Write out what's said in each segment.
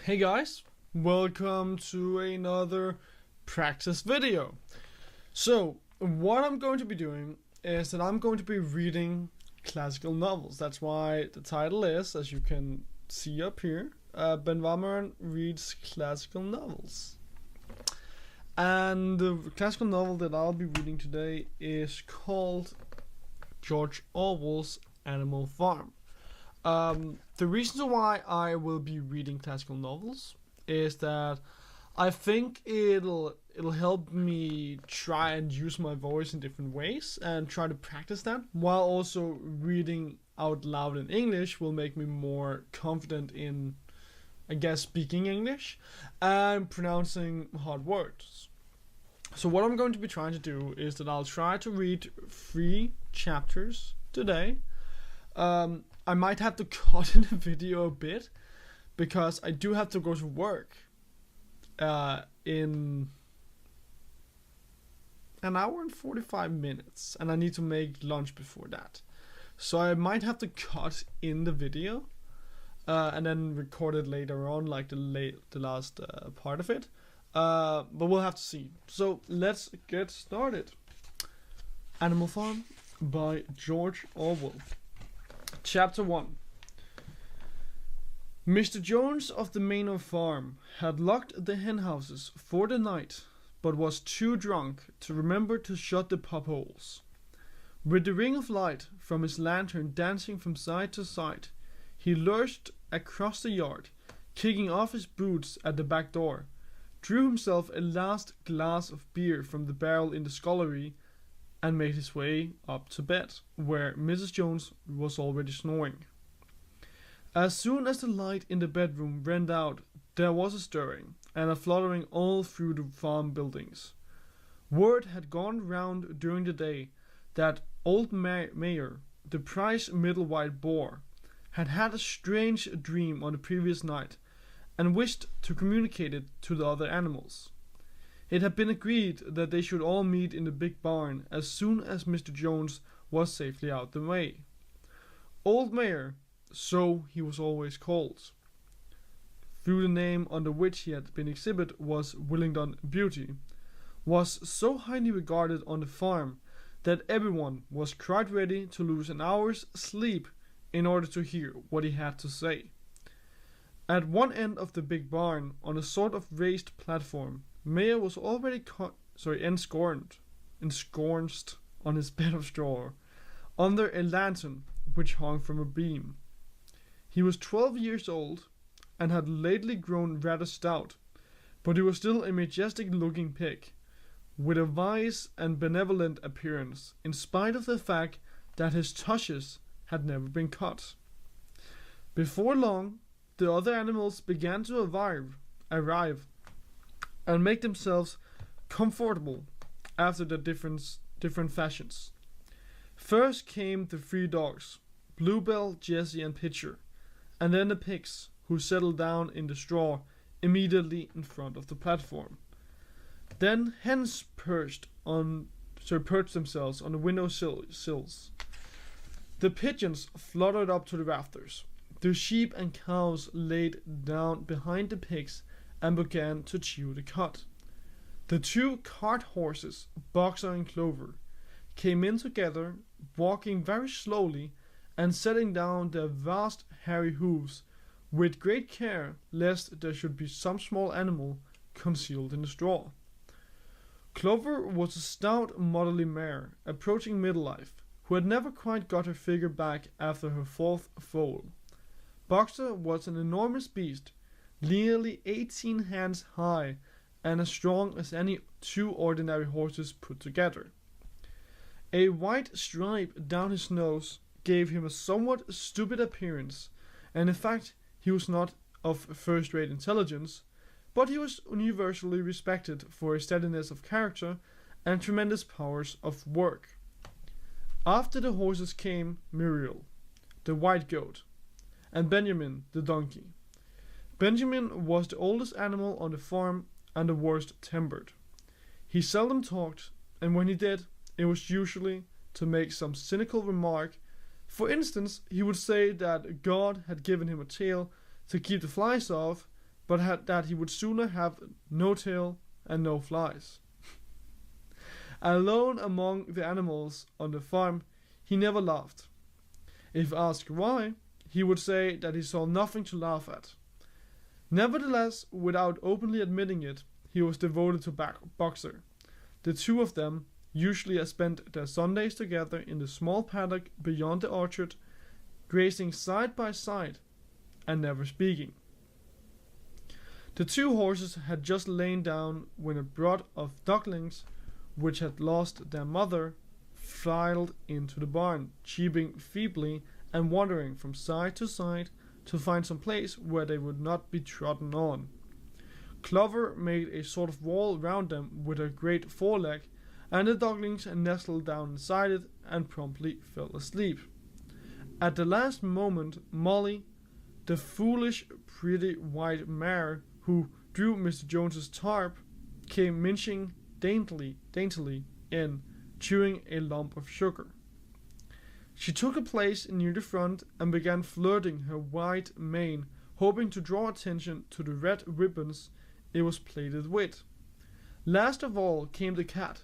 Hey guys, welcome to another practice video. So, what I'm going to be doing is that I'm going to be reading classical novels. That's why the title is, as you can see up here, Benvarmeren reads classical novels. And the classical novel that I'll be reading today is called George Orwell's Animal Farm. The reason why I will be reading classical novels is that I think it'll help me try and use my voice in different ways and try to practice that, while also reading out loud in English will make me more confident in, I guess, speaking English and pronouncing hard words. So what I'm going to be trying to do is that I'll try to read 3 chapters today. I might have to cut in the video a bit because I do have to go to work in an hour and 45 minutes, and I need to make lunch before that. So I might have to cut in the video and then record it later on, like the last part of it. But we'll have to see. So let's get started. Animal Farm by George Orwell. Chapter 1. Mr. Jones of the Manor Farm had locked the henhouses for the night, but was too drunk to remember to shut the pop holes. With the ring of light from his lantern dancing from side to side, he lurched across the yard, kicking off his boots at the back door, drew himself a last glass of beer from the barrel in the scullery, and made his way up to bed, where Mrs. Jones was already snoring. As soon as the light in the bedroom went out, there was a stirring and a fluttering all through the farm buildings. Word had gone round during the day that old Mayor, the prize middle white boar, had had a strange dream on the previous night, and wished to communicate it to the other animals. It had been agreed that they should all meet in the big barn as soon as Mr. Jones was safely out the way. Old Mayor, so he was always called, through the name under which he had been exhibited was Willingdon Beauty, was so highly regarded on the farm that everyone was quite ready to lose an hour's sleep in order to hear what he had to say. At one end of the big barn, on a sort of raised platform, Mayor was already ensconced on his bed of straw, under a lantern which hung from a beam. He was 12 years old, and had lately grown rather stout, but he was still a majestic-looking pig, with a wise and benevolent appearance, in spite of the fact that his tushes had never been cut. Before long, the other animals began to arrive, and make themselves comfortable after their different fashions. First came the 3 dogs, Bluebell, Jessie, and Pitcher, and then the pigs, who settled down in the straw immediately in front of the platform. Then hens perched themselves on the window sills. The pigeons fluttered up to the rafters. The sheep and cows laid down behind the pigs and began to chew the cud. The 2 cart horses, Boxer and Clover, came in together, walking very slowly and setting down their vast hairy hoofs with great care lest there should be some small animal concealed in the straw. Clover was a stout motherly mare, approaching middle life, who had never quite got her figure back after her 4th foal. Boxer was an enormous beast, nearly 18 hands high and as strong as any 2 ordinary horses put together. A white stripe down his nose gave him a somewhat stupid appearance, and in fact he was not of first-rate intelligence, but he was universally respected for his steadiness of character and tremendous powers of work. After the horses came Muriel, the white goat, and Benjamin, the donkey. Benjamin was the oldest animal on the farm and the worst tempered. He seldom talked, and when he did, it was usually to make some cynical remark. For instance, he would say that God had given him a tail to keep the flies off, but that he would sooner have no tail and no flies. Alone among the animals on the farm, he never laughed. If asked why, he would say that he saw nothing to laugh at. Nevertheless, without openly admitting it, he was devoted to Boxer. The two of them usually spent their Sundays together in the small paddock beyond the orchard, grazing side by side and never speaking. The two horses had just lain down when a brood of ducklings, which had lost their mother, filed into the barn, cheeping feebly and wandering from side to side to find some place where they would not be trodden on. Clover made a sort of wall round them with her great foreleg, and the ducklings nestled down inside it and promptly fell asleep. At the last moment, Molly, the foolish, pretty white mare who drew Mr. Jones's tarp, came minching daintily in, chewing a lump of sugar. She took a place near the front and began flirting her white mane, hoping to draw attention to the red ribbons it was plaited with. Last of all came the cat,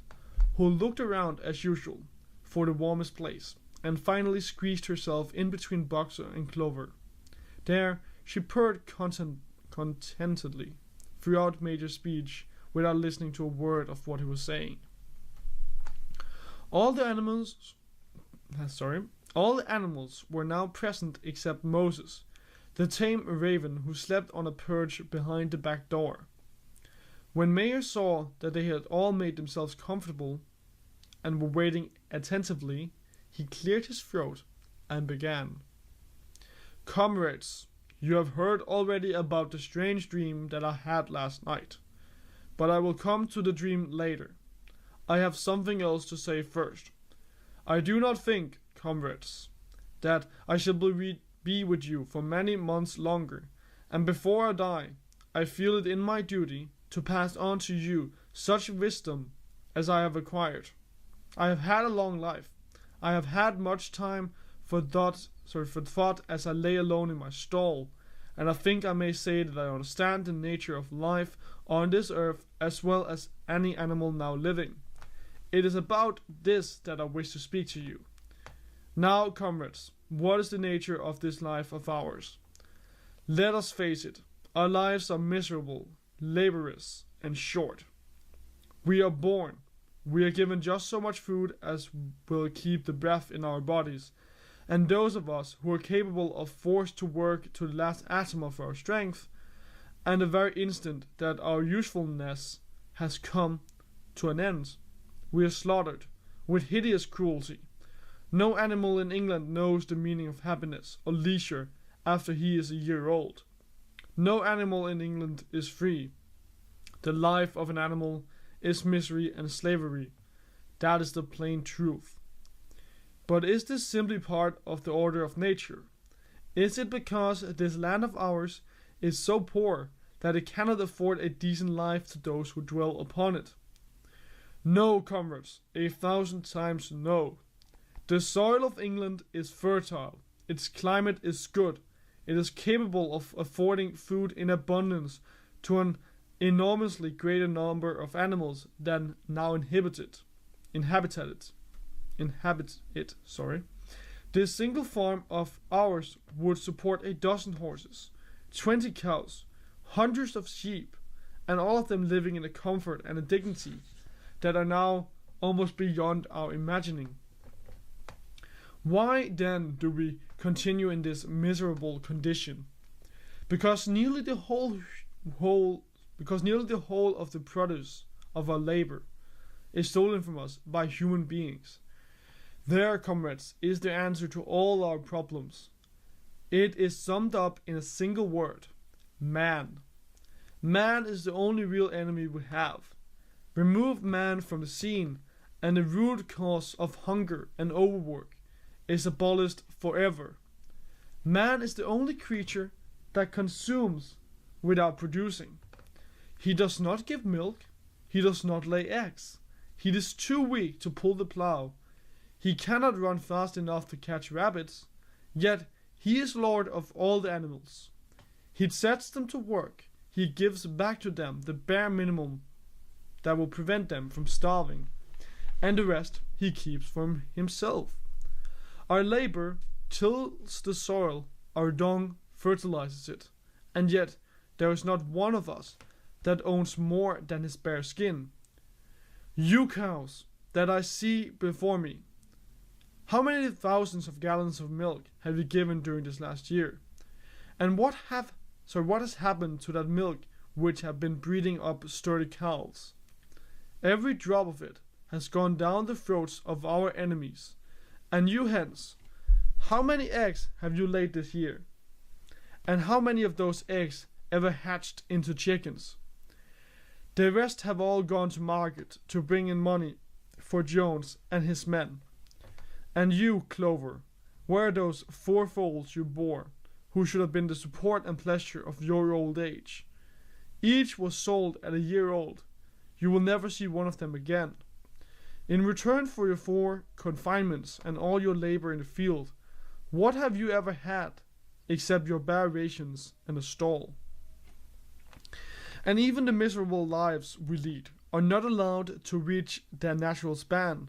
who looked around as usual for the warmest place, and finally squeezed herself in between Boxer and Clover. There she purred contentedly throughout Major's speech, without listening to a word of what he was saying. All the animals were now present except Moses, the tame raven who slept on a perch behind the back door. When Mayer saw that they had all made themselves comfortable and were waiting attentively, he cleared his throat and began. "Comrades, you have heard already about the strange dream that I had last night, but I will come to the dream later. I have something else to say first. I do not think, comrades, that I shall be with you for many months longer, and before I die, I feel it in my duty to pass on to you such wisdom as I have acquired. I have had a long life. I have had much time for thought as I lay alone in my stall, and I think I may say that I understand the nature of life on this earth as well as any animal now living. It is about this that I wish to speak to you. Now, comrades, what is the nature of this life of ours? Let us face it, our lives are miserable, laborious, and short. We are born. We are given just so much food as will keep the breath in our bodies, and those of us who are capable are forced to work to the last atom of our strength, and the very instant that our usefulness has come to an end, we are slaughtered with hideous cruelty. No animal in England knows the meaning of happiness or leisure after he is a year old. No animal in England is free. The life of an animal is misery and slavery. That is the plain truth. But is this simply part of the order of nature? Is it because this land of ours is so poor that it cannot afford a decent life to those who dwell upon it? No, comrades, 1,000 times no. The soil of England is fertile. Its climate is good. It is capable of affording food in abundance to an enormously greater number of animals than now inhabit it. This single farm of ours would support a dozen horses, 20 cows, hundreds of sheep, and all of them living in a comfort and a dignity that are now almost beyond our imagining. Why then do we continue in this miserable condition? Because nearly the whole of the produce of our labor is stolen from us by human beings. There, comrades, is the answer to all our problems. It is summed up in a single word: man. Man is the only real enemy we have. Remove man from the scene, and the root cause of hunger and overwork is abolished forever. Man is the only creature that consumes without producing. He does not give milk. He does not lay eggs. He is too weak to pull the plow. He cannot run fast enough to catch rabbits. Yet he is lord of all the animals. He sets them to work. he gives back to them the bare minimum that will prevent them from starving, and the rest he keeps for himself. Our labor tills the soil, our dung fertilizes it, and yet there is not one of us that owns more than his bare skin. You cows that I see before me, how many thousands of gallons of milk have you given during this last year? And what has happened to that milk which have been breeding up sturdy cows? Every drop of it has gone down the throats of our enemies. And you hens, how many eggs have you laid this year? And how many of those eggs ever hatched into chickens? The rest have all gone to market to bring in money for Jones and his men. And you, Clover, where are those 4 foals you bore, who should have been the support and pleasure of your old age? Each was sold at a year old. You will never see one of them again. In return for your 4 confinements and all your labor in the field, what have you ever had except your bare rations and a stall? And even the miserable lives we lead are not allowed to reach their natural span.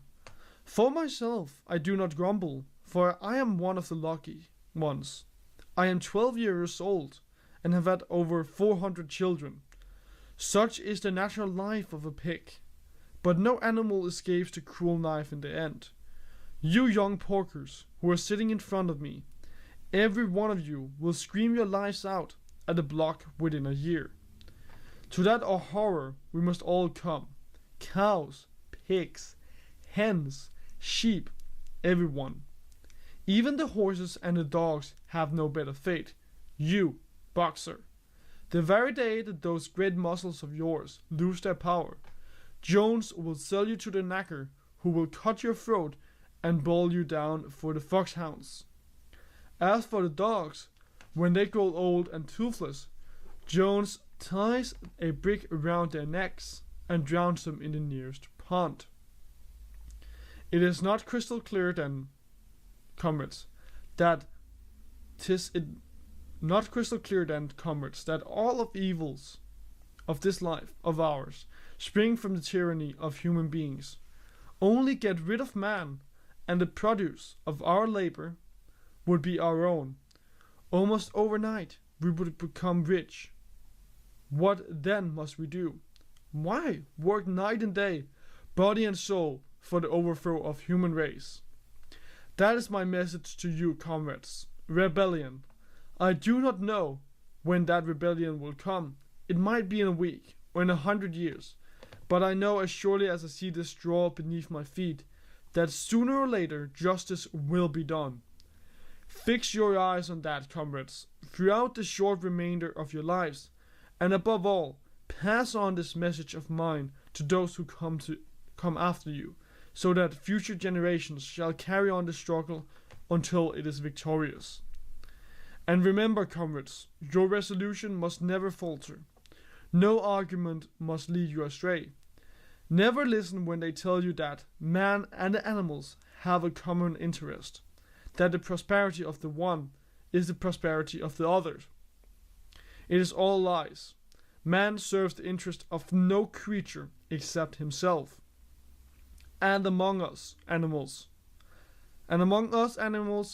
For myself, I do not grumble, for I am one of the lucky ones. I am 12 years old and have had over 400 children. Such is the natural life of a pig. But no animal escapes the cruel knife in the end. You young porkers who are sitting in front of me, every one of you will scream your lives out at the block within a year. To that our horror we must all come. Cows, pigs, hens, sheep, everyone. Even the horses and the dogs have no better fate. You, boxer. The very day that those great muscles of yours lose their power, Jones will sell you to the knacker, who will cut your throat and boil you down for the foxhounds. As for the dogs, when they grow old and toothless, Jones ties a brick around their necks and drowns them in the nearest pond. It is not crystal clear then, comrades, that all of evils of this life of ours spring from the tyranny of human beings. Only get rid of man, and the produce of our labor would be our own. Almost overnight we would become rich. What then must we do? Why work night and day, body and soul, for the overthrow of human race? That is my message to you, comrades. Rebellion. I do not know when that rebellion will come. It might be in a week or in 100 years. But I know as surely as I see this straw beneath my feet, that sooner or later justice will be done. Fix your eyes on that, comrades, throughout the short remainder of your lives, and above all, pass on this message of mine to those who come after you, so that future generations shall carry on the struggle until it is victorious. And remember, comrades, your resolution must never falter. No argument must lead you astray. Never listen when they tell you that man and the animals have a common interest, that the prosperity of the one is the prosperity of the other. It is all lies. Man serves the interest of no creature except himself. And among us animals,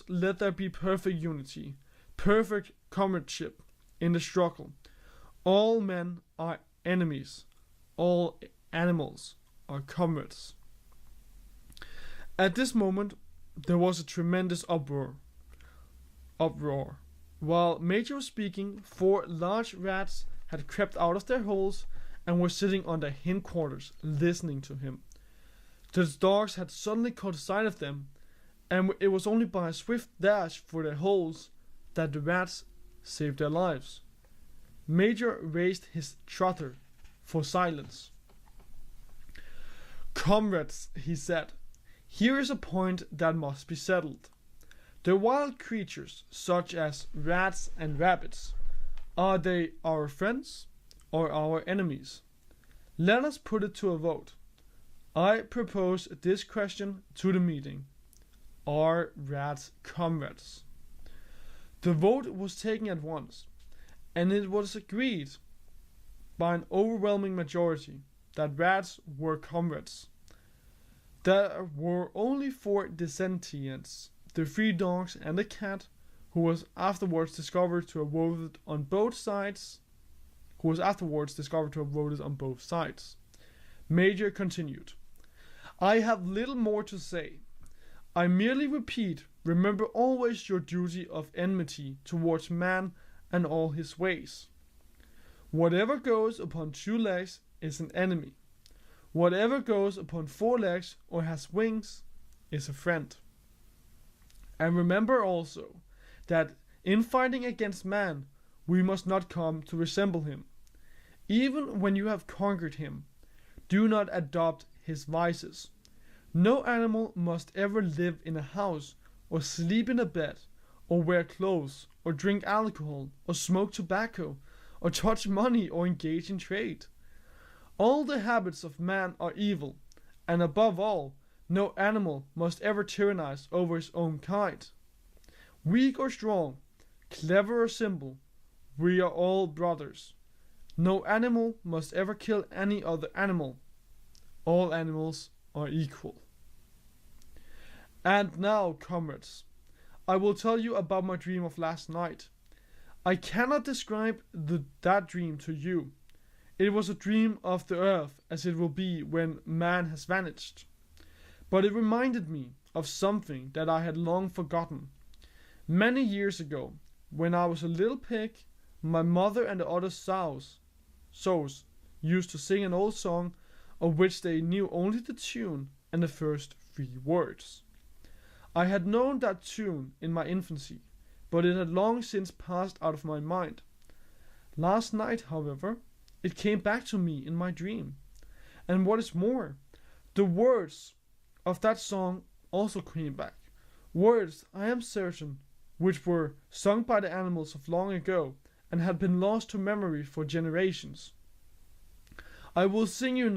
let there be perfect unity, perfect comradeship in the struggle. All men are enemies. All animals are comrades. At this moment, there was a tremendous uproar. While Major was speaking, 4 large rats had crept out of their holes and were sitting on their hindquarters, listening to him. The dogs had suddenly caught sight of them, and it was only by a swift dash for their holes that the rats saved their lives. Major raised his trotter for silence. Comrades, he said, here is a point that must be settled. The wild creatures, such as rats and rabbits, are they our friends or our enemies? Let us put it to a vote. I propose this question to the meeting. Are rats comrades? The vote was taken at once, and it was agreed by an overwhelming majority that rats were comrades. There were only 4 dissentients, the 3 dogs and a cat, who was afterwards discovered to have voted on both sides. Major continued, "I have little more to say. I merely repeat, remember always your duty of enmity towards man and all his ways. Whatever goes upon 2 legs is an enemy. Whatever goes upon 4 legs or has wings is a friend. And remember also that in fighting against man, we must not come to resemble him. Even when you have conquered him, do not adopt his vices. No animal must ever live in a house, or sleep in a bed, or wear clothes, or drink alcohol, or smoke tobacco, or touch money, or engage in trade. All the habits of man are evil, and above all, no animal must ever tyrannize over his own kind. Weak or strong, clever or simple, we are all brothers. No animal must ever kill any other animal. All animals are equal. And now, comrades, I will tell you about my dream of last night. I cannot describe that dream to you. It was a dream of the earth as it will be when man has vanished. But it reminded me of something that I had long forgotten. Many years ago, when I was a little pig, my mother and the other sows used to sing an old song of which they knew only the tune and the first 3 words. I had known that tune in my infancy, but it had long since passed out of my mind. Last night, however, it came back to me in my dream. And what is more, the words of that song also came back. Words, I am certain, which were sung by the animals of long ago and had been lost to memory for generations. I will sing you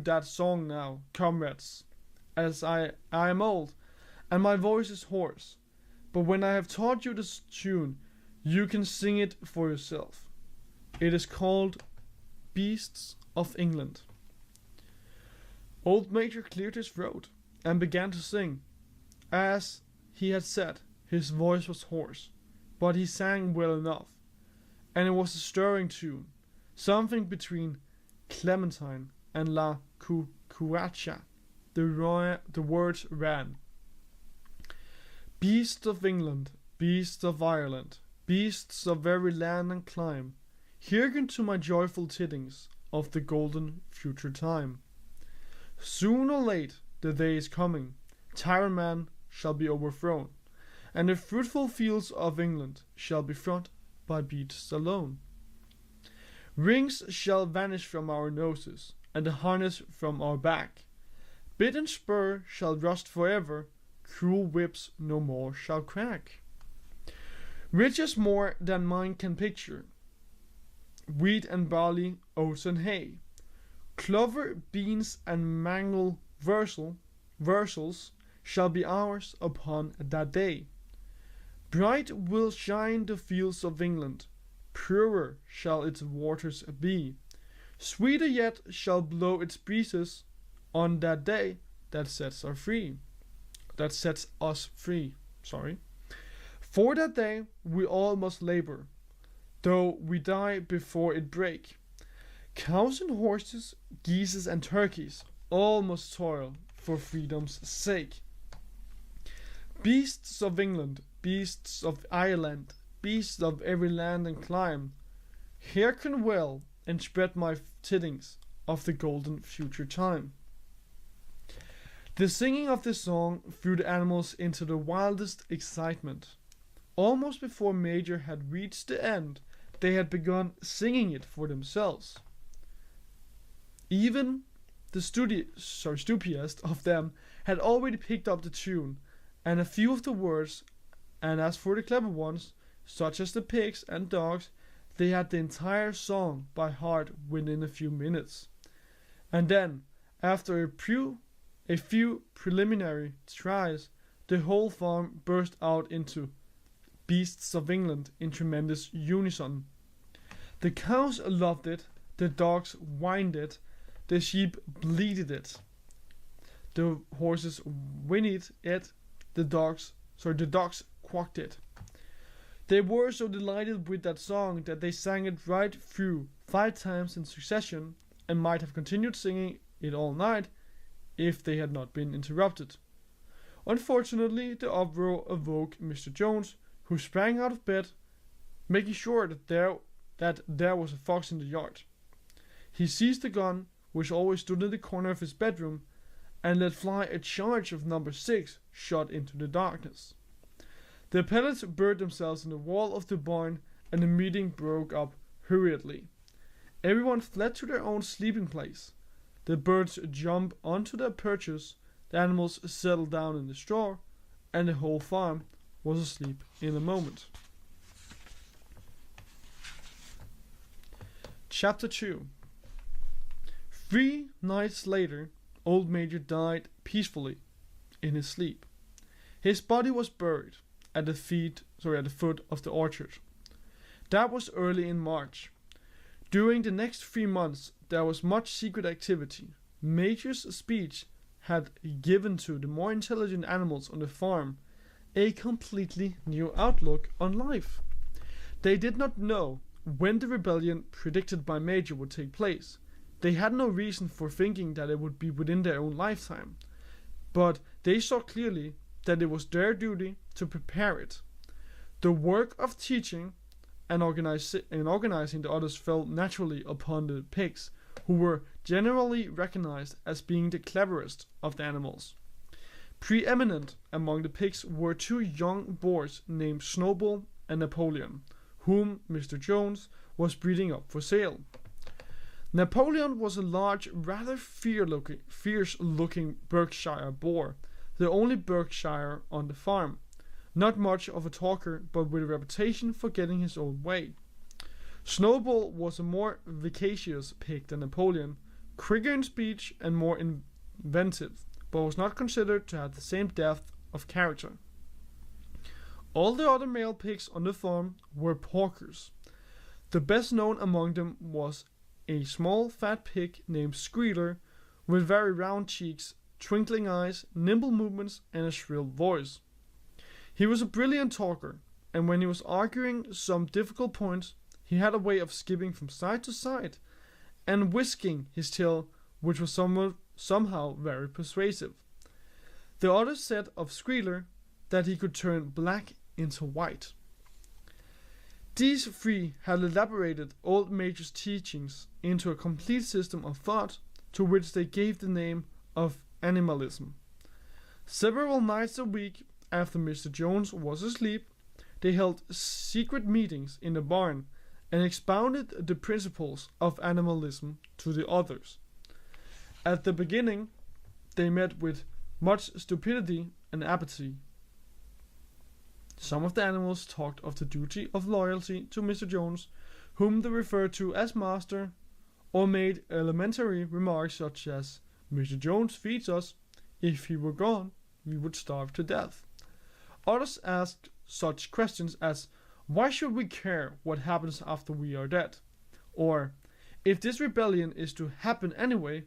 that song now, comrades, as I am old, and my voice is hoarse. But when I have taught you this tune, you can sing it for yourself. It is called Beasts of England. Old Major cleared his throat and began to sing. As he had said, his voice was hoarse, but he sang well enough, and it was a stirring tune, something between Clementine and La Cucaracha. The words ran: Beasts of England, beasts of Ireland, beasts of every land and clime, hearken to my joyful tidings of the golden future time. Soon or late the day is coming, tyrant man shall be overthrown, and the fruitful fields of England shall be front by beasts alone. Rings shall vanish from our noses, and the harness from our back. Bit and spur shall rust forever, cruel whips no more shall crack. Riches more than mine can picture, wheat and barley, oats and hay, clover, beans, and mangel wurzels shall be ours upon that day. Bright will shine the fields of England, purer shall its waters be, sweeter yet shall blow its breezes on that day that sets us free. For that day we all must labor, though we die before it break. Cows and horses, geese and turkeys, all must toil for freedom's sake. Beasts of England, beasts of Ireland, beasts of every land and clime, hearken well and spread my tidings of the golden future time. The singing of this song threw the animals into the wildest excitement. Almost before Major had reached the end, they had begun singing it for themselves. Even the stupidest of them had already picked up the tune and a few of the words, and as for the clever ones, such as the pigs and dogs, they had the entire song by heart within a few minutes. And then, after a few preliminary tries, the whole farm burst out into Beasts of England in tremendous unison. The cows loved it, the dogs whined it, the sheep bleated it, the horses whinnied it, the dogs quacked it. They were so delighted with that song that they sang it right through 5 times in succession, and might have continued singing it all night if they had not been interrupted. Unfortunately, the uproar awoke Mr. Jones, who sprang out of bed, making sure that there was a fox in the yard. He seized the gun, which always stood in the corner of his bedroom, and let fly a charge of number 6 shot into the darkness. The pellets buried themselves in the wall of the barn, and the meeting broke up hurriedly. Everyone fled to their own sleeping place. The birds jumped onto their perches, the animals settled down in the straw, and the whole farm was asleep in a moment. Chapter 2. 3 nights later, old Major died peacefully in his sleep. His body was buried at the foot of the orchard. That was early in March. During the next 3 months, there was much secret activity. Major's speech had given to the more intelligent animals on the farm a completely new outlook on life. They did not know when the rebellion predicted by Major would take place. They had no reason for thinking that it would be within their own lifetime, but they saw clearly that it was their duty to prepare it. The work of teaching and organizing the others fell naturally upon the pigs, who were generally recognized as being the cleverest of the animals. Preeminent among the pigs were 2 young boars named Snowball and Napoleon, whom Mr. Jones was breeding up for sale. Napoleon was a large, rather fierce-looking Berkshire boar, the only Berkshire on the farm. Not much of a talker, but with a reputation for getting his own way. Snowball was a more vivacious pig than Napoleon, quicker in speech and more inventive, but was not considered to have the same depth of character. All the other male pigs on the farm were porkers. The best known among them was a small fat pig named Squealer, with very round cheeks, twinkling eyes, nimble movements, and a shrill voice. He was a brilliant talker, and when he was arguing some difficult point, he had a way of skipping from side to side and whisking his tail, which was somehow very persuasive. The others said of Squealer that he could turn black into white. These 3 had elaborated old Major's teachings into a complete system of thought, to which they gave the name of animalism. Several nights a week, after Mr. Jones was asleep, they held secret meetings in the barn and expounded the principles of animalism to the others. At the beginning, they met with much stupidity and apathy. Some of the animals talked of the duty of loyalty to Mr. Jones, whom they referred to as master, or made elementary remarks such as, "Mr. Jones feeds us. If he were gone, we would starve to death." Others asked such questions as, "Why should we care what happens after we are dead?" Or, "If this rebellion is to happen anyway,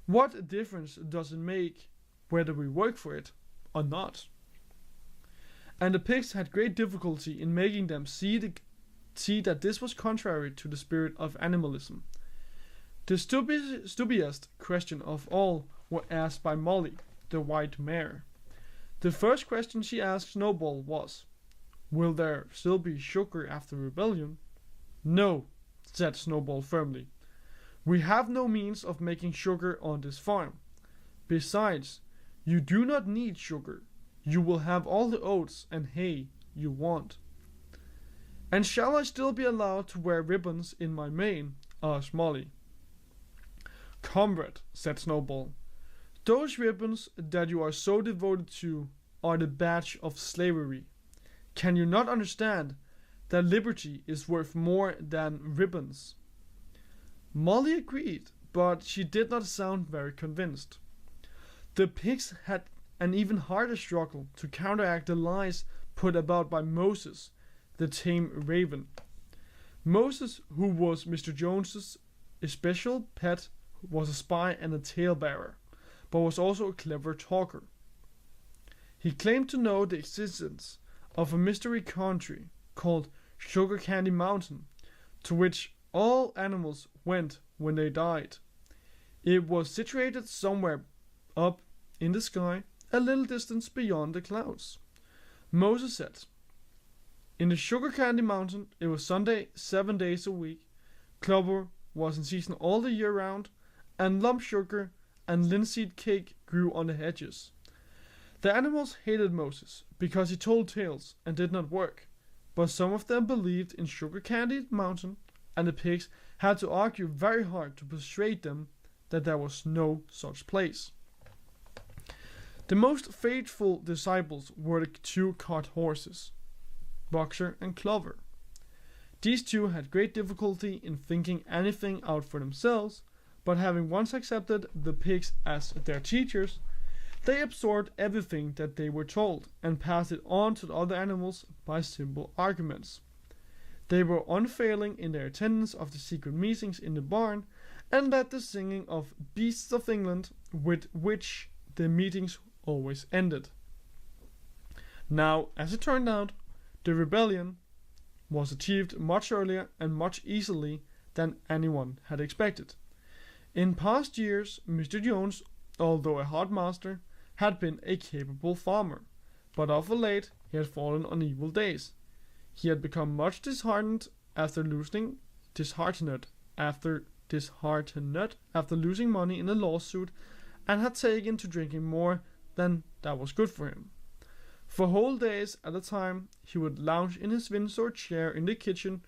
what difference does it make whether we work for it or not?" And the pigs had great difficulty in making them see that this was contrary to the spirit of animalism. The stupidest question of all were asked by Molly, the white mare. The first question she asked Snowball was, "Will there still be sugar after rebellion?" "No," said Snowball firmly. "We have no means of making sugar on this farm. Besides, you do not need sugar. You will have all the oats and hay you want." "And shall I still be allowed to wear ribbons in my mane?" asked Molly. "Comrade," said Snowball, "those ribbons that you are so devoted to are the badge of slavery. Can you not understand that liberty is worth more than ribbons?" Molly agreed, but she did not sound very convinced. The pigs had an even harder struggle to counteract the lies put about by Moses, the tame raven. Moses, who was Mr. Jones's special pet, was a spy and a talebearer, but was also a clever talker. He claimed to know the existence of a mystery country called Sugar Candy Mountain, to which all animals went when they died. It was situated somewhere up in the sky, a little distance beyond the clouds. Moses said, in the Sugar Candy Mountain, it was Sunday 7 days a week, clover was in season all the year round, and lump sugar and linseed cake grew on the hedges. The animals hated Moses because he told tales and did not work, but some of them believed in Sugar Candy Mountain, and the pigs had to argue very hard to persuade them that there was no such place. The most faithful disciples were the two cart horses, Boxer and Clover. These two had great difficulty in thinking anything out for themselves, but having once accepted the pigs as their teachers, they absorbed everything that they were told and passed it on to the other animals by simple arguments. They were unfailing in their attendance of the secret meetings in the barn and led the singing of Beasts of England, with which the meetings always ended. Now, as it turned out, the rebellion was achieved much earlier and much easily than anyone had expected. In past years, Mr. Jones, although a hard master, had been a capable farmer, but of late he had fallen on evil days. He had become much disheartened after losing money in a lawsuit, and had taken to drinking more than that was good for him. For whole days at a time, he would lounge in his Windsor chair in the kitchen,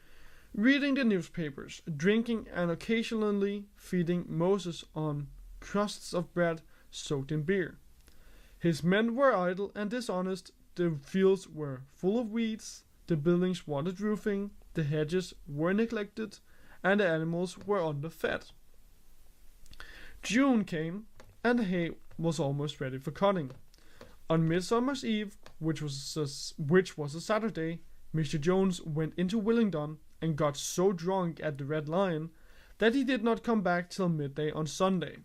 reading the newspapers, drinking, and occasionally feeding Moses on crusts of bread soaked in beer. His men were idle and dishonest, the fields were full of weeds, the buildings wanted roofing, the hedges were neglected, and the animals were underfed. June came, and the hay was almost ready for cutting. On Midsummer's Eve, which was a Saturday, Mr. Jones went into Willingdon and got so drunk at the Red Lion that he did not come back till midday on Sunday.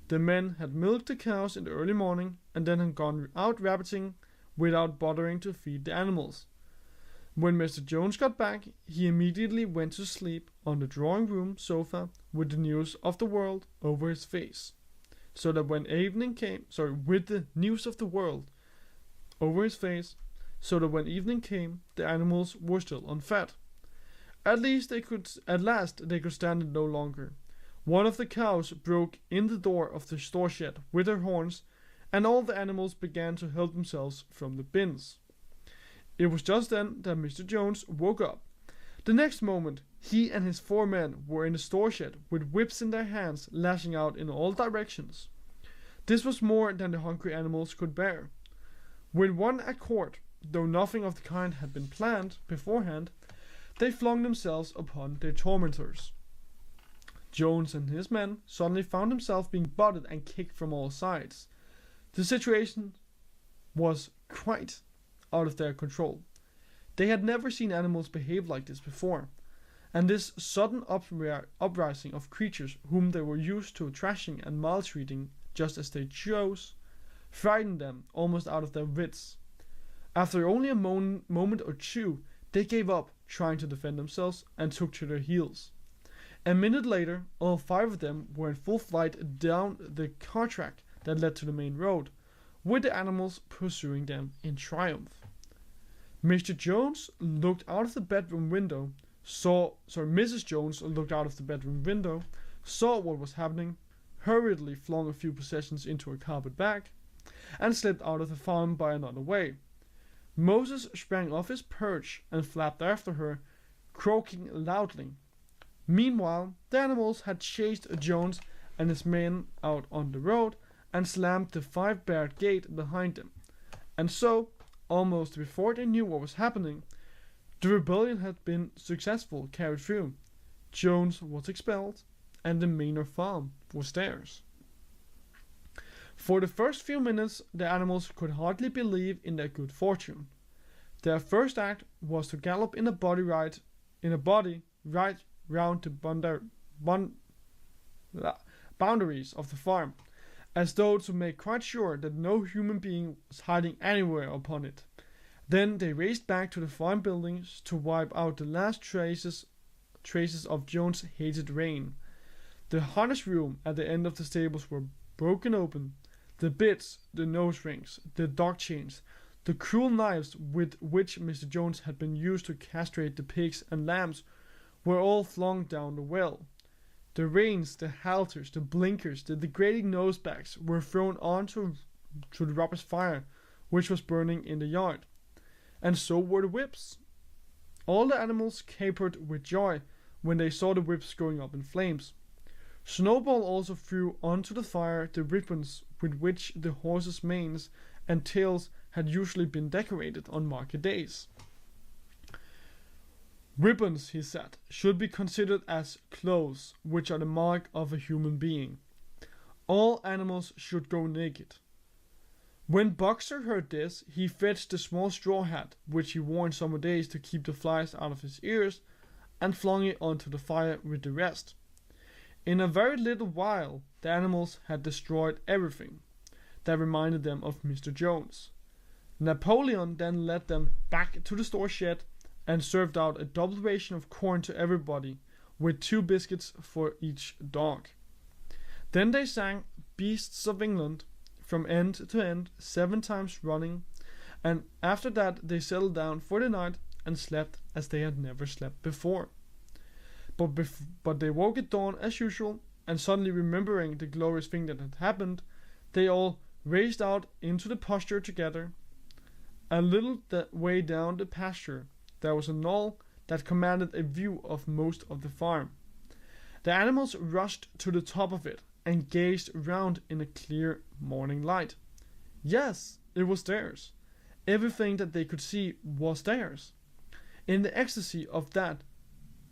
The men had milked the cows in the early morning and then had gone out rabbiting without bothering to feed the animals. When Mr. Jones got back, he immediately went to sleep on the drawing-room sofa with the news of the world over his face, so that when evening came, the animals were still unfed. At last they could stand it no longer. One of the cows broke in the door of the store shed with her horns, and all the animals began to help themselves from the bins. It was just then that Mr. Jones woke up. The next moment, he and his 4 men were in the store shed with whips in their hands, lashing out in all directions. This was more than the hungry animals could bear. With one accord, though nothing of the kind had been planned beforehand, they flung themselves upon their tormentors. Jones and his men suddenly found themselves being butted and kicked from all sides. The situation was quite out of their control. They had never seen animals behave like this before, and this sudden uprising of creatures whom they were used to thrashing and maltreating just as they chose frightened them almost out of their wits. After only a moment or two, they gave up trying to defend themselves and took to their heels. A minute later, all 5 of them were in full flight down the car track that led to the main road, with the animals pursuing them in triumph. Mrs. Jones looked out of the bedroom window, saw what was happening, hurriedly flung a few possessions into a carpet bag, and slipped out of the farm by another way. Moses sprang off his perch and flapped after her, croaking loudly. Meanwhile, the animals had chased Jones and his men out on the road and slammed the 5-barred gate behind them. And so, almost before they knew what was happening, the rebellion had been successfully carried through. Jones was expelled, and the manor farm was theirs. For the first few minutes, the animals could hardly believe in their good fortune. Their first act was to gallop in a body ride in a body right round the boundaries of the farm, as though to make quite sure that no human being was hiding anywhere upon it. Then they raced back to the farm buildings to wipe out the last traces of Jones' hated reign. The harness room at the end of the stables were broken open. The bits, the nose rings, the dog chains, the cruel knives with which Mr. Jones had been used to castrate the pigs and lambs were all flung down the well. The reins, the halters, the blinkers, the degrading nosebags were thrown onto the robber's fire, which was burning in the yard. And so were the whips. All the animals capered with joy when they saw the whips going up in flames. Snowball also threw onto the fire the ribbons with which the horses' manes and tails had usually been decorated on market days. Ribbons, he said, should be considered as clothes, which are the mark of a human being. All animals should go naked. When Boxer heard this, he fetched the small straw hat, which he wore in summer days to keep the flies out of his ears, and flung it onto the fire with the rest. In a very little while, the animals had destroyed everything that reminded them of Mr. Jones. Napoleon then led them back to the store shed and served out a double ration of corn to everybody, with 2 biscuits for each dog. Then they sang Beasts of England from end to end 7 times running, and after that they settled down for the night and slept as they had never slept before. But they woke at dawn as usual, and suddenly remembering the glorious thing that had happened, they all raced out into the pasture together. A little way down the pasture there was a knoll that commanded a view of most of the farm. The animals rushed to the top of it and gazed round in the clear morning light. Yes, it was theirs. Everything that they could see was theirs. In the ecstasy of that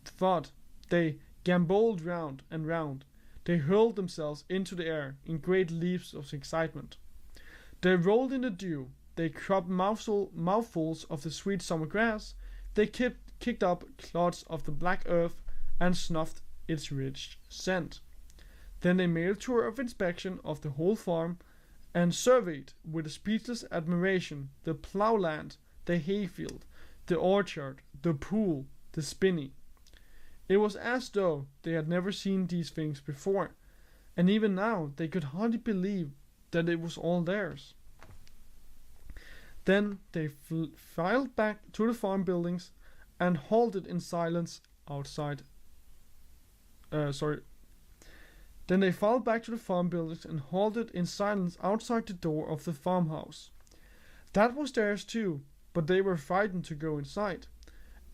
thought, they gamboled round and round. They hurled themselves into the air in great leaps of excitement. They rolled in the dew. They cropped mouthfuls of the sweet summer grass. They kicked up clods of the black earth and snuffed its rich scent. Then they made a tour of inspection of the whole farm and surveyed with a speechless admiration the ploughland, the hayfield, the orchard, the pool, the spinney. It was as though they had never seen these things before, and even now they could hardly believe that it was all theirs. Then they filed back to the farm buildings and halted in silence outside. Then they filed back to the farm buildings and halted in silence outside the door of the farmhouse. That was theirs too, but they were frightened to go inside.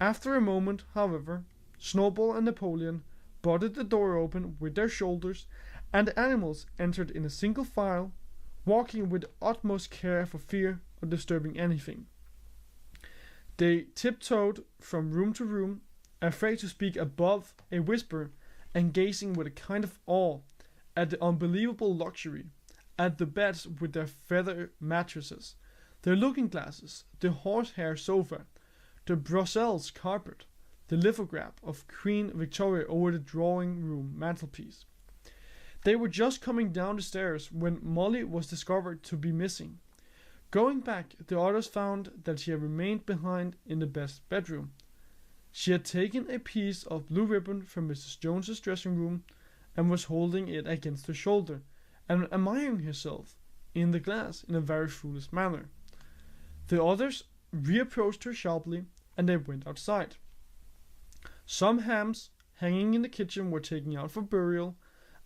After a moment, however, Snowball and Napoleon butted the door open with their shoulders, and the animals entered in a single file, walking with the utmost care for fear of disturbing anything. They tiptoed from room to room, afraid to speak above a whisper, and gazing with a kind of awe at the unbelievable luxury, at the beds with their feather mattresses, their looking-glasses, the horsehair sofa, the Brussels carpet, the lithograph of Queen Victoria over the drawing-room mantelpiece. They were just coming down the stairs when Molly was discovered to be missing. Going back, the others found that she had remained behind in the best bedroom. She had taken a piece of blue ribbon from Mrs. Jones's dressing room and was holding it against her shoulder and admiring herself in the glass in a very foolish manner. The others reapproached her sharply, and they went outside. Some hams hanging in the kitchen were taken out for burial,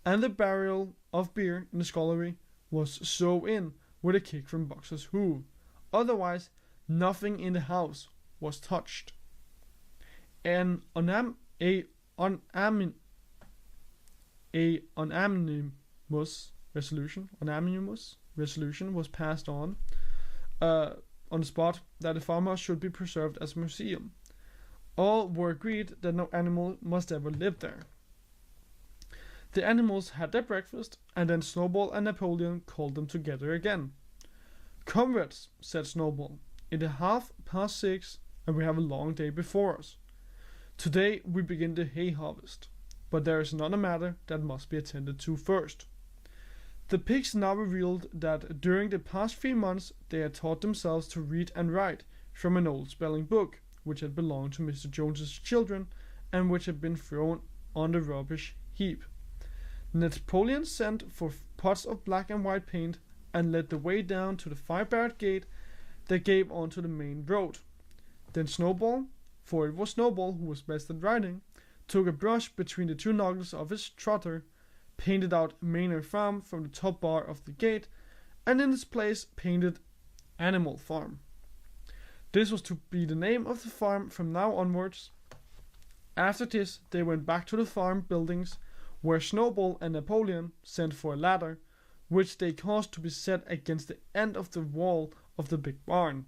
and the barrel of beer in the scullery was sewn in with a kick from Boxer's hoof. Otherwise, nothing in the house was touched. An unanimous resolution was passed on the spot that the farmhouse should be preserved as a museum. All were agreed that no animal must ever live there. The animals had their breakfast, and then Snowball and Napoleon called them together again. "Comrades," said Snowball, "it is 6:30, and we have a long day before us. Today we begin the hay harvest, but there is another matter that must be attended to first. The pigs now revealed that during the past 3 months they had taught themselves to read and write from an old spelling book, which had belonged to Mr. Jones's children and which had been thrown on the rubbish heap. Napoleon sent for pots of black and white paint and led the way down to the 5-barred gate that gave onto the main road. Then Snowball, for it was Snowball who was best at writing, took a brush between the 2 knuckles of his trotter, painted out Manor Farm from the top bar of the gate, and in its place painted Animal Farm. This was to be the name of the farm from now onwards. After this, they went back to the farm buildings, where Snowball and Napoleon sent for a ladder, which they caused to be set against the end of the wall of the big barn.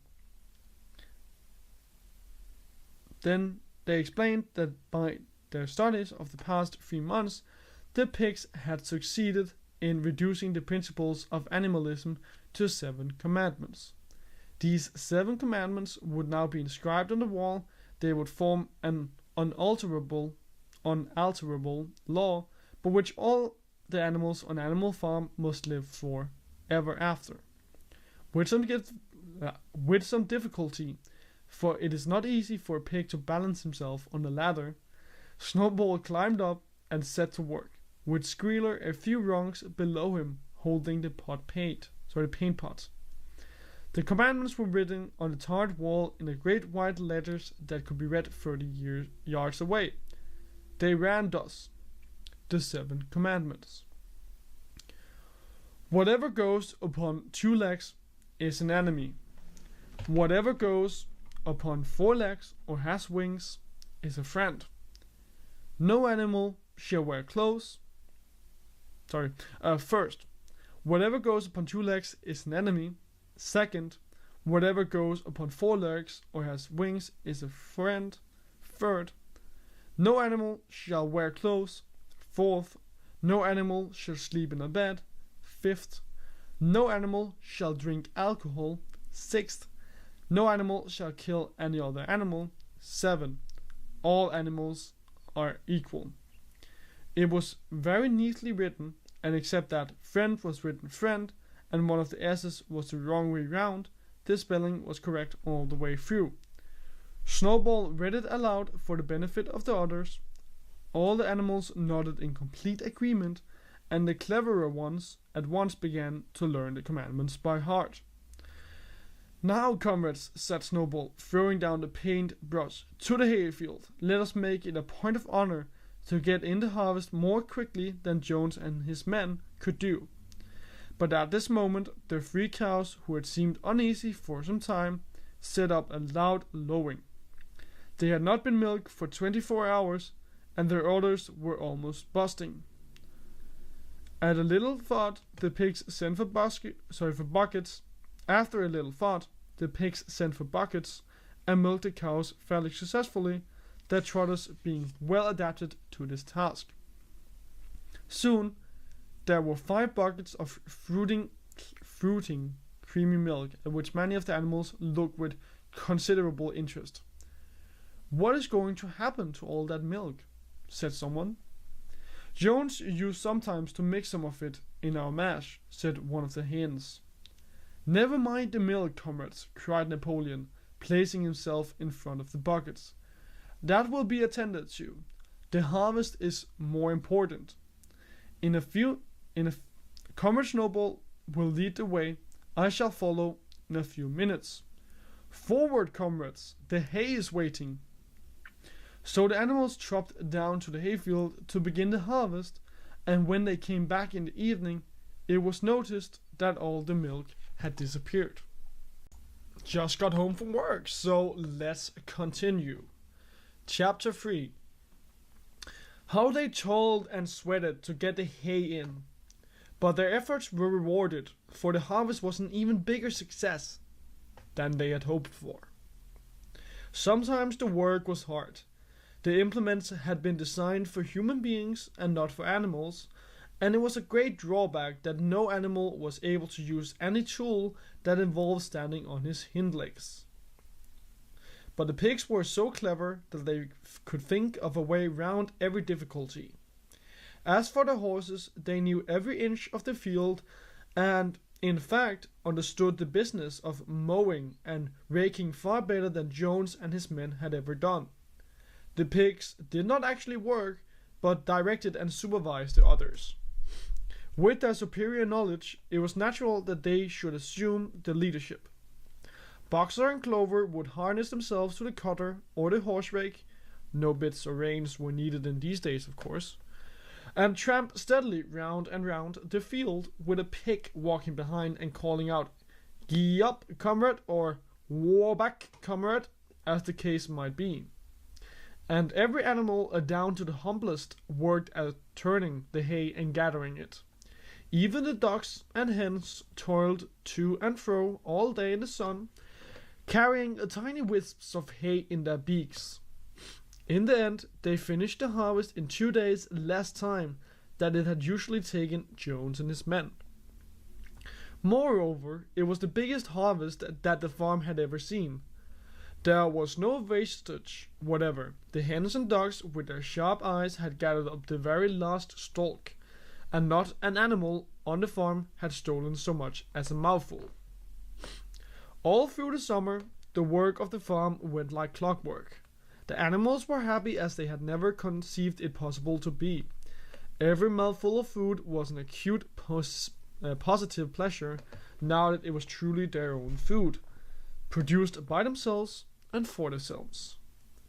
Then they explained that by their studies of the past 3 months, the pigs had succeeded in reducing the principles of animalism to 7 commandments. These 7 commandments would now be inscribed on the wall. They would form an unalterable law, by which all the animals on Animal Farm must live for ever after. With some difficulty, for it is not easy for a pig to balance himself on the ladder, Snowball climbed up and set to work, with Squealer a few rungs below him holding the paint pot. The commandments were written on the tarred wall in the great white letters that could be read 30 yards away. They ran thus: the 7 commandments. Whatever goes upon 2 legs is an enemy. Whatever goes upon 4 legs or has wings is a friend. No animal shall wear clothes. First, whatever goes upon 2 legs is an enemy. Second, whatever goes upon 4 legs or has wings is a friend. Third, no animal shall wear clothes. Fourth, no animal shall sleep in a bed. Fifth, no animal shall drink alcohol. Sixth, no animal shall kill any other animal. 7, all animals are equal. It was very neatly written, and except that friend was written friend, and one of the S's was the wrong way round, the spelling was correct all the way through. Snowball read it aloud for the benefit of the others. All the animals nodded in complete agreement, and the cleverer ones at once began to learn the commandments by heart. Now, comrades, said Snowball, throwing down the paint brush, to the hayfield. Let us make it a point of honor to get in the harvest more quickly than Jones and his men could do. But at this moment, the 3 cows, who had seemed uneasy for some time, set up a loud lowing. They had not been milked for 24 hours, and their udders were almost busting. At a little thought, the pigs sent for buckets. After a little thought, the pigs sent for buckets and milked the cows fairly successfully, their trotters being well adapted to this task. Soon, there were 5 buckets of fruiting creamy milk, at which many of the animals looked with considerable interest. "What is going to happen to all that milk?" said someone. "Jones used sometimes to mix some of it in our mash," said one of the hens. "Never mind the milk, comrades," cried Napoleon, placing himself in front of the buckets. "That will be attended to. The harvest is more important. Comrade Snowball will lead the way. I shall follow in a few minutes. Forward, comrades! The hay is waiting." So the animals trooped down to the hayfield to begin the harvest, and when they came back in the evening, it was noticed that all the milk had disappeared. Just got home from work, so let's continue. Chapter 3. How they toiled and sweated to get the hay in. But their efforts were rewarded, for the harvest was an even bigger success than they had hoped for. Sometimes the work was hard. The implements had been designed for human beings and not for animals, and it was a great drawback that no animal was able to use any tool that involved standing on his hind legs. But the pigs were so clever that they could think of a way round every difficulty. As for the horses, they knew every inch of the field and, in fact, understood the business of mowing and raking far better than Jones and his men had ever done. The pigs did not actually work, but directed and supervised the others. With their superior knowledge, it was natural that they should assume the leadership. Boxer and Clover would harness themselves to the cutter or the horse rake, no bits or reins were needed in these days, of course, and tramp steadily round and round the field with a pig walking behind and calling out, "Gee up, comrade," or "War back, comrade," as the case might be. And every animal, down to the humblest, worked at turning the hay and gathering it. Even the ducks and hens toiled to and fro all day in the sun, carrying tiny wisps of hay in their beaks. In the end, they finished the harvest in 2 days less time than it had usually taken Jones and his men. Moreover, it was the biggest harvest that the farm had ever seen. There was no wastage whatever. The hens and ducks with their sharp eyes had gathered up the very last stalk, and not an animal on the farm had stolen so much as a mouthful. All through the summer, the work of the farm went like clockwork. The animals were happy as they had never conceived it possible to be. Every mouthful of food was an acute positive pleasure, now that it was truly their own food, produced by themselves and for themselves,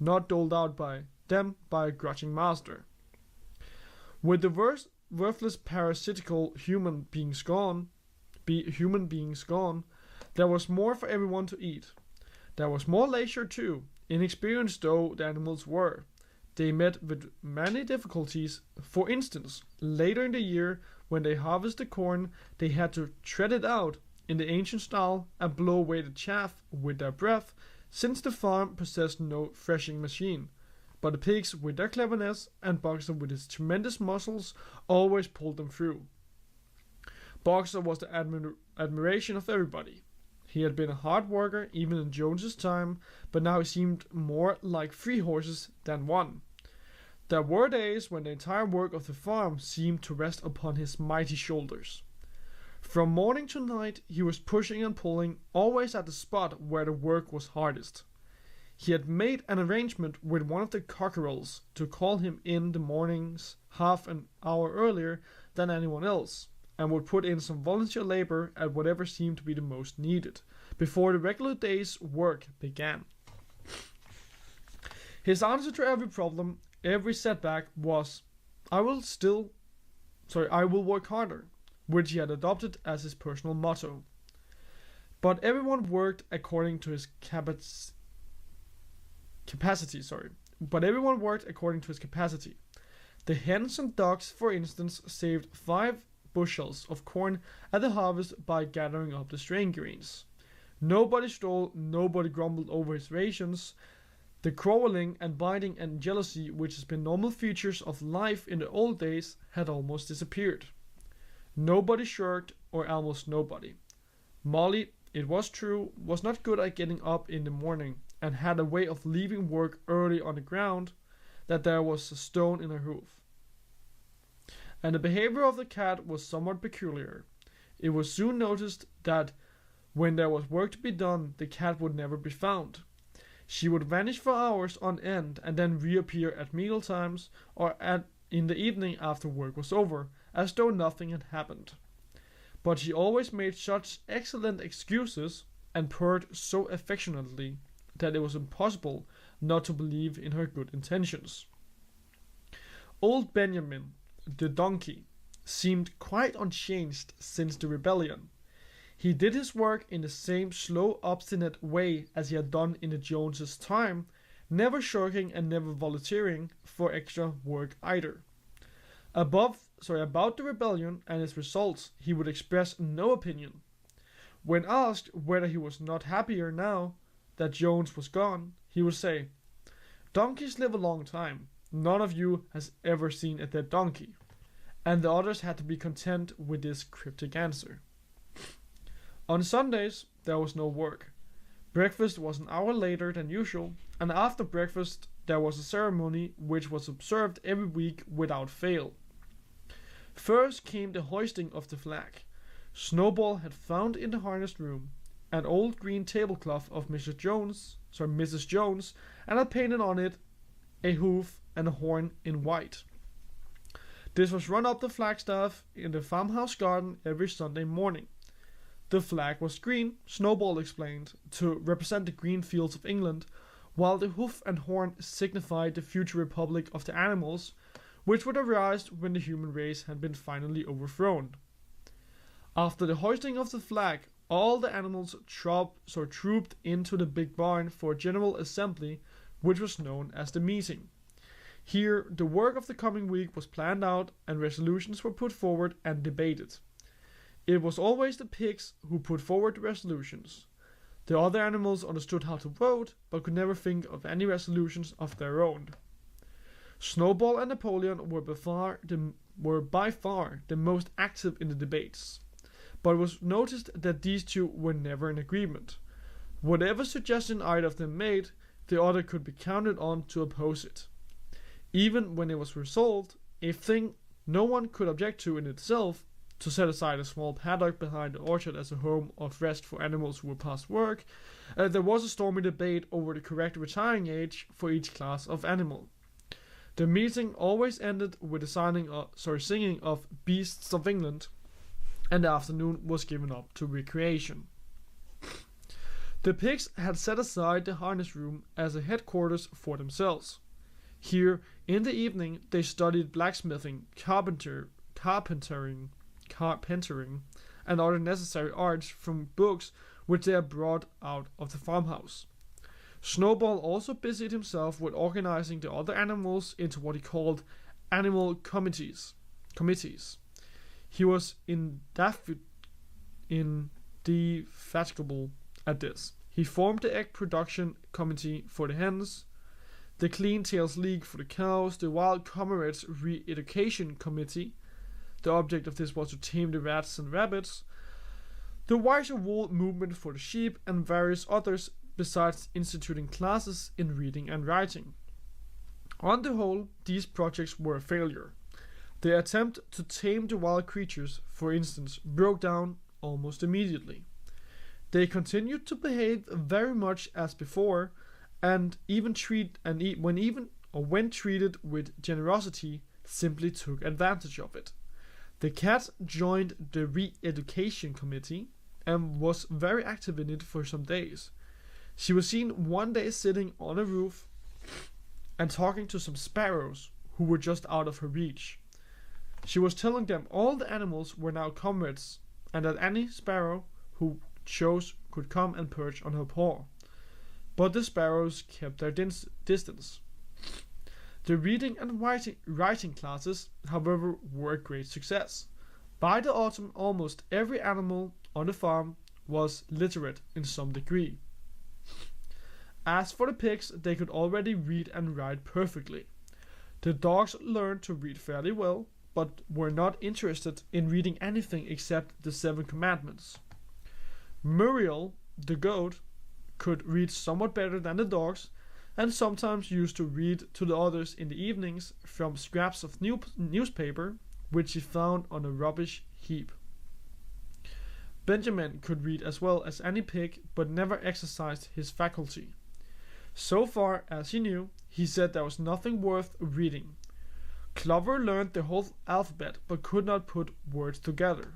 not doled out by them by a grudging master. With the worthless parasitical human beings gone, there was more for everyone to eat. There was more leisure too. Inexperienced though the animals were, they met with many difficulties. For instance, later in the year, when they harvested corn, they had to tread it out in the ancient style and blow away the chaff with their breath, since the farm possessed no threshing machine. But the pigs, with their cleverness, and Boxer with his tremendous muscles, always pulled them through. Boxer was the admiration of everybody. He had been a hard worker even in Jones's time, but now he seemed more like 3 horses than 1. There were days when the entire work of the farm seemed to rest upon his mighty shoulders. From morning to night he was pushing and pulling, always at the spot where the work was hardest. He had made an arrangement with one of the cockerels to call him in the mornings half an hour earlier than anyone else, and would put in some volunteer labor at whatever seemed to be the most needed, before the regular day's work began. His answer to every problem, every setback was, I will work harder, which he had adopted as his personal motto. But everyone worked according to his capacity. The hens and ducks, for instance, saved 5 bushels of corn at the harvest by gathering up the strain greens. Nobody stole, nobody grumbled over his rations. The quarreling and biting and jealousy, which has been normal features of life in the old days, had almost disappeared. Nobody shirked, or almost nobody. Molly, it was true, was not good at getting up in the morning, and had a way of leaving work early on the ground that there was a stone in her hoof. And the behavior of the cat was somewhat peculiar. It was soon noticed that when there was work to be done, the cat would never be found. She would vanish for hours on end and then reappear at meal times or in the evening after work was over, as though nothing had happened. But she always made such excellent excuses and purred so affectionately that it was impossible not to believe in her good intentions. Old Benjamin, the donkey, seemed quite unchanged since the rebellion. He did his work in the same slow, obstinate way as he had done in the Joneses' time, never shirking and never volunteering for extra work either. About the rebellion and its results, he would express no opinion. When asked whether he was not happier now that Jones was gone, he would say, "Donkeys live a long time. None of you has ever seen a dead donkey." And the others had to be content with this cryptic answer. On Sundays, there was no work. Breakfast was an hour later than usual, and after breakfast there was a ceremony which was observed every week without fail. First came the hoisting of the flag. Snowball had found in the harness room an old green tablecloth of Mrs. Jones, and had painted on it a hoof and a horn in white. This was run up the flagstaff in the farmhouse garden every Sunday morning. The flag was green, Snowball explained, to represent the green fields of England, while the hoof and horn signified the future republic of the animals, which would arise when the human race had been finally overthrown. After the hoisting of the flag, all the animals trooped into the big barn for a general assembly, which was known as the meeting. Here, the work of the coming week was planned out, and resolutions were put forward and debated. It was always the pigs who put forward the resolutions. The other animals understood how to vote, but could never think of any resolutions of their own. Snowball and Napoleon were by far the most active in the debates, but it was noticed that these two were never in agreement. Whatever suggestion either of them made, the other could be counted on to oppose it. Even when it was resolved, a thing no one could object to in itself, to set aside a small paddock behind the orchard as a home of rest for animals who were past work, there was a stormy debate over the correct retiring age for each class of animal. The meeting always ended with the singing of Beasts of England, and the afternoon was given up to recreation. The pigs had set aside the harness room as a headquarters for themselves. Here, in the evening, they studied blacksmithing, carpentering, and other necessary arts from books which they had brought out of the farmhouse. Snowball also busied himself with organizing the other animals into what he called animal committees. He was indefatigable at this. He formed the egg production committee for the hens, the Clean Tails League for the cows, the Wild Comrades Re-Education Committee. The object of this was to tame the rats and rabbits, the Wiser Wool movement for the sheep, and various others, besides instituting classes in reading and writing. On the whole, these projects were a failure. The attempt to tame the wild creatures, for instance, broke down almost immediately. They continued to behave very much as before, and when treated with generosity, simply took advantage of it. The cat joined the Re-Education Committee and was very active in it for some days. She was seen one day sitting on a roof and talking to some sparrows who were just out of her reach. She was telling them all the animals were now comrades, and that any sparrow who chose could come and perch on her paw. But the sparrows kept their distance. The reading and writing classes, however, were a great success. By the autumn, almost every animal on the farm was literate in some degree. As for the pigs, they could already read and write perfectly. The dogs learned to read fairly well, but were not interested in reading anything except the 7 Commandments. Muriel, the goat, could read somewhat better than the dogs, and sometimes used to read to the others in the evenings from scraps of newspaper which she found on a rubbish heap. Benjamin could read as well as any pig, but never exercised his faculty. So far as he knew, he said there was nothing worth reading. Clover learned the whole alphabet, but could not put words together.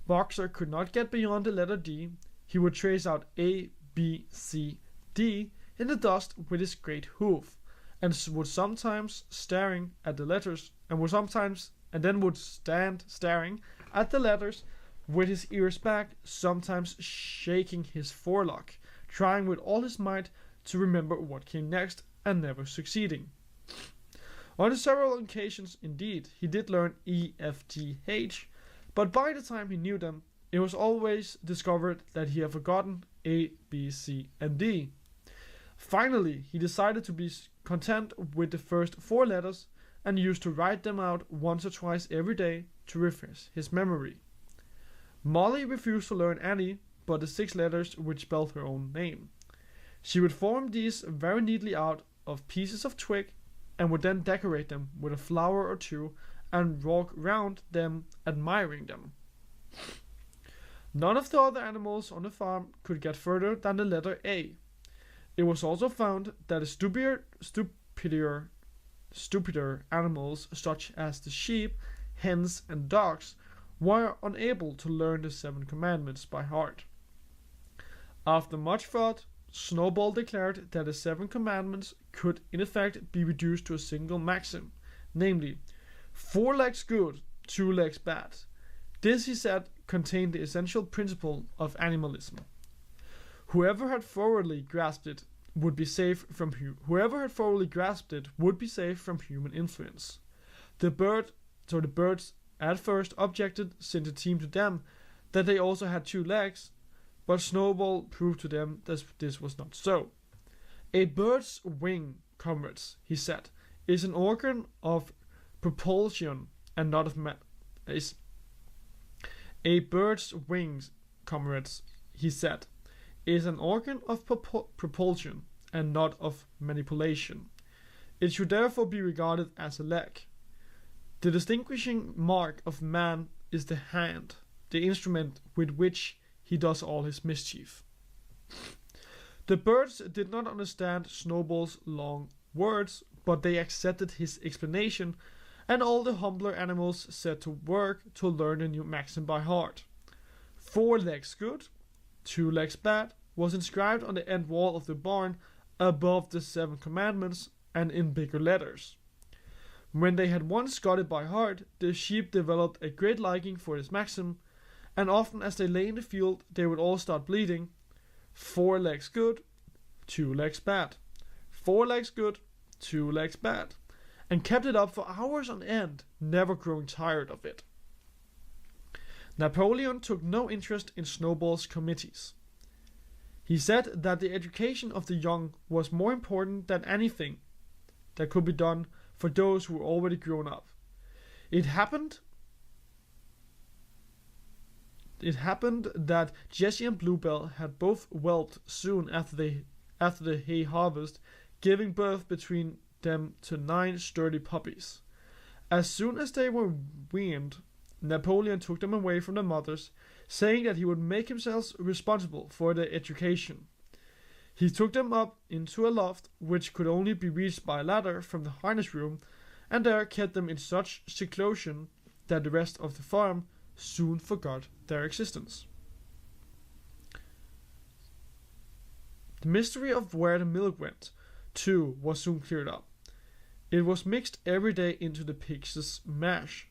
Boxer could not get beyond the letter D. He would trace out A, B, C, D in the dust with his great hoof, and would sometimes staring at the letters, and then would stand staring at the letters with his ears back, sometimes shaking his forelock, trying with all his might to remember what came next, and never succeeding. On several occasions, indeed, he did learn E, F, G, H, but by the time he knew them, it was always discovered that he had forgotten A, B, C, and D. Finally, he decided to be content with the first 4 letters and used to write them out once or twice every day to refresh his memory. Molly refused to learn any but the 6 letters which spelled her own name. She would form these very neatly out of pieces of twig and would then decorate them with a flower or two and walk round them admiring them. None of the other animals on the farm could get further than the letter A. It was also found that the stupider animals such as the sheep, hens and dogs were unable to learn the 7 commandments by heart. After much thought, Snowball declared that the 7 commandments could in effect be reduced to a single maxim, namely, 4 legs good, 2 legs bad. This, he said, contained the essential principle of animalism. Whoever had thoroughly grasped it would be safe from human influence. The birds at first objected, since it seemed to them that they also had 2 legs, but Snowball proved to them that this was not so. A bird's wing, comrades, he said, is an organ of propulsion and not of A bird's wings, comrades, he said, is an organ of propulsion and not of manipulation. It should therefore be regarded as a leg. The distinguishing mark of man is the hand, the instrument with which he does all his mischief. The birds did not understand Snowball's long words, but they accepted his explanation, and all the humbler animals set to work to learn the new maxim by heart. 4 legs good, 2 legs bad was inscribed on the end wall of the barn above the 7 commandments and in bigger letters. When they had once got it by heart, the sheep developed a great liking for this maxim, and often as they lay in the field they would all start bleating, 4 legs good, 2 legs bad, 4 legs good, 2 legs bad, and kept it up for hours on end, never growing tired of it. Napoleon took no interest in Snowball's committees. He said that the education of the young was more important than anything that could be done for those who were already grown up. It happened that Jessie and Bluebell had both whelped soon after the hay harvest, giving birth between them to 9 sturdy puppies. As soon as they were weaned, Napoleon took them away from their mothers, saying that he would make himself responsible for their education. He took them up into a loft which could only be reached by a ladder from the harness room, and there kept them in such seclusion that the rest of the farm soon forgot their existence. The mystery of where the milk went, too, was soon cleared up. It was mixed every day into the pigs' mash.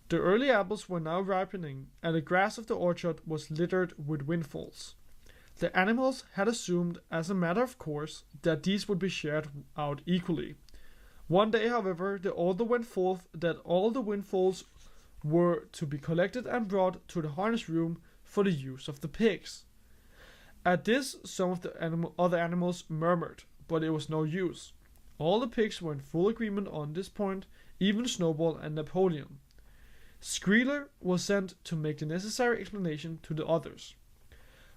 The early apples were now ripening, and the grass of the orchard was littered with windfalls. The animals had assumed, as a matter of course, that these would be shared out equally. One day, however, the order went forth that all the windfalls were to be collected and brought to the harness room for the use of the pigs. At this, some of the other animals murmured, but it was no use. All the pigs were in full agreement on this point, even Snowball and Napoleon. Squealer was sent to make the necessary explanation to the others.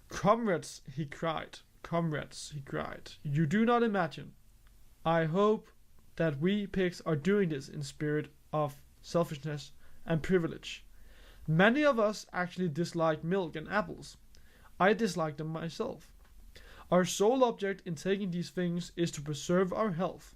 Comrades, he cried, you do not imagine. I hope that we pigs are doing this in spirit of selfishness and privilege. Many of us actually dislike milk and apples. I dislike them myself. Our sole object in taking these things is to preserve our health.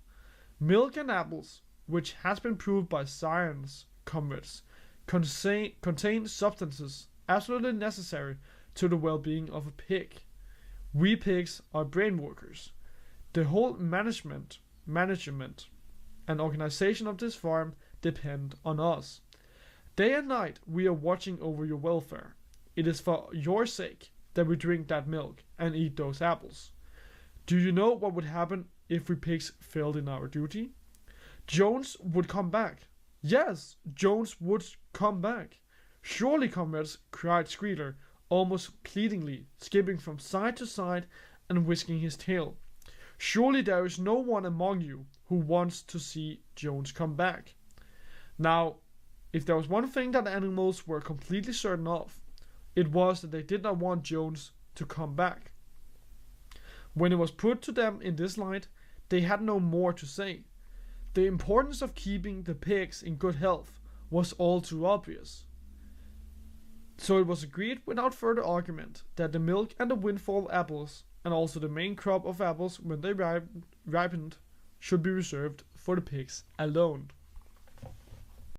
Milk and apples, which has been proved by science, comrades, contain substances absolutely necessary to the well-being of a pig. We pigs are brain workers. The whole management and organization of this farm depend on us. Day and night we are watching over your welfare. It is for your sake that we drink that milk and eat those apples. Do you know what would happen if we pigs failed in our duty? Jones would come back. Yes, Jones would come back. Surely, comrades, cried Squealer, almost pleadingly, skipping from side to side and whisking his tail. Surely there is no one among you who wants to see Jones come back. Now, if there was one thing that animals were completely certain of, it was that they did not want Jones to come back. When it was put to them in this light, they had no more to say. The importance of keeping the pigs in good health was all too obvious. So it was agreed without further argument that the milk and the windfall apples, and also the main crop of apples when they ripened, should be reserved for the pigs alone.